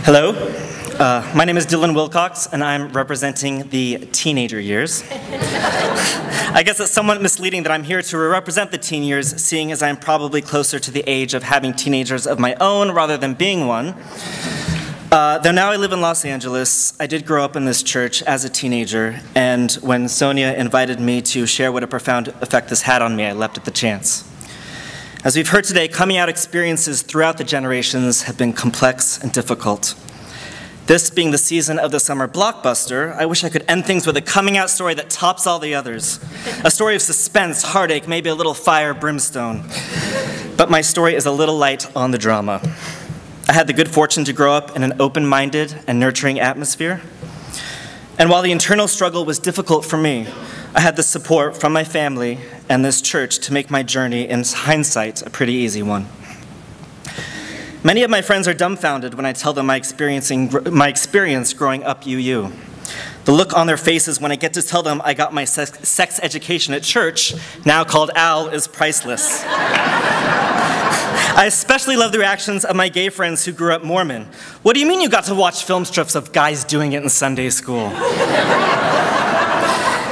Hello, my name is Dylan Wilcox, and I'm representing the teenager years. I guess it's somewhat misleading that I'm here to represent the teen years, seeing as I'm probably closer to the age of having teenagers of my own rather than being one. Though now I live in Los Angeles, I did grow up in this church as a teenager, and when Sonia invited me to share what a profound effect this had on me, I leapt at the chance. As we've heard today, coming out experiences throughout the generations have been complex and difficult. This being the season of the summer blockbuster, I wish I could end things with a coming out story that tops all the others. A story of suspense, heartache, maybe a little fire, brimstone. But my story is a little light on the drama. I had the good fortune to grow up in an open-minded and nurturing atmosphere. And while the internal struggle was difficult for me, I had the support from my family and this church to make my journey, in hindsight, a pretty easy one. Many of my friends are dumbfounded when I tell them my experience growing up UU. The look on their faces when I get to tell them I got my sex education at church, now called AL, is priceless. I especially love the reactions of my gay friends who grew up Mormon. What do you mean you got to watch film strips of guys doing it in Sunday school?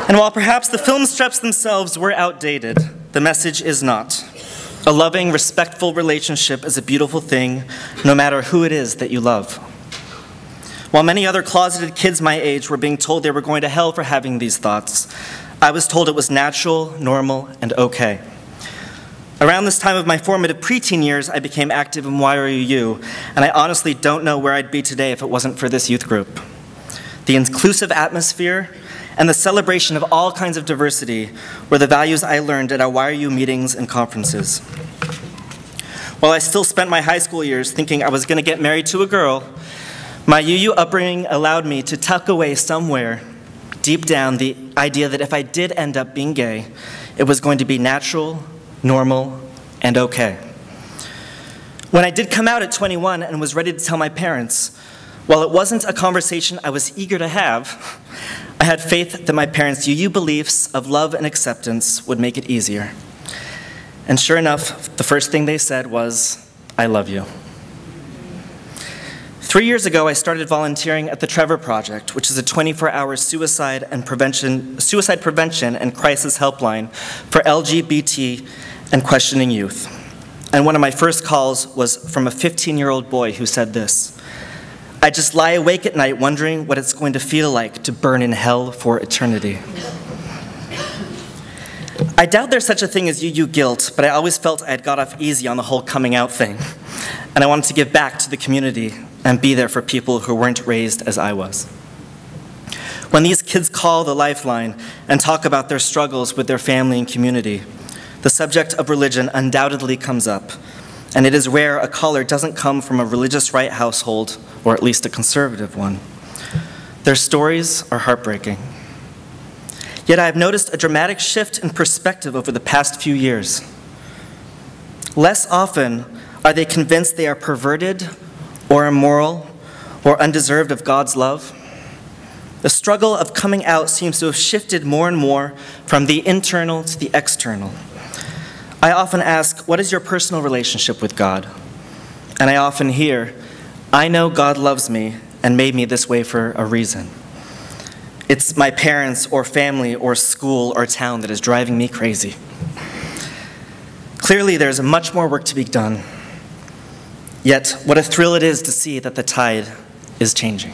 And while perhaps the film strips themselves were outdated, the message is not. A loving, respectful relationship is a beautiful thing, no matter who it is that you love. While many other closeted kids my age were being told they were going to hell for having these thoughts, I was told it was natural, normal, and okay. Around this time of my formative preteen years, I became active in YRUU, and I honestly don't know where I'd be today if it wasn't for this youth group. The inclusive atmosphere and the celebration of all kinds of diversity were the values I learned at our YRU meetings and conferences. While I still spent my high school years thinking I was going to get married to a girl, my UU upbringing allowed me to tuck away somewhere deep down the idea that if I did end up being gay, it was going to be natural, normal, and okay. When I did come out at 21 and was ready to tell my parents, while it wasn't a conversation I was eager to have, I had faith that my parents' UU beliefs of love and acceptance would make it easier. And sure enough, the first thing they said was, "I love you." 3 years ago, I started volunteering at the Trevor Project, which is a 24-hour suicide prevention and crisis helpline for LGBT and questioning youth. And one of my first calls was from a 15-year-old boy who said this: "I just lie awake at night wondering what it's going to feel like to burn in hell for eternity." I doubt there's such a thing as UU guilt, but I always felt I had got off easy on the whole coming out thing. And I wanted to give back to the community and be there for people who weren't raised as I was. When these kids call the Lifeline and talk about their struggles with their family and community, the subject of religion undoubtedly comes up. And it is rare a caller doesn't come from a religious right household, or at least a conservative one. Their stories are heartbreaking. Yet I have noticed a dramatic shift in perspective over the past few years. Less often are they convinced they are perverted, or immoral, or undeserved of God's love. The struggle of coming out seems to have shifted more and more from the internal to the external. I often ask, what is your personal relationship with God? And I often hear, I know God loves me and made me this way for a reason. It's my parents or family or school or town that is driving me crazy. Clearly, there's much more work to be done. Yet, what a thrill it is to see that the tide is changing.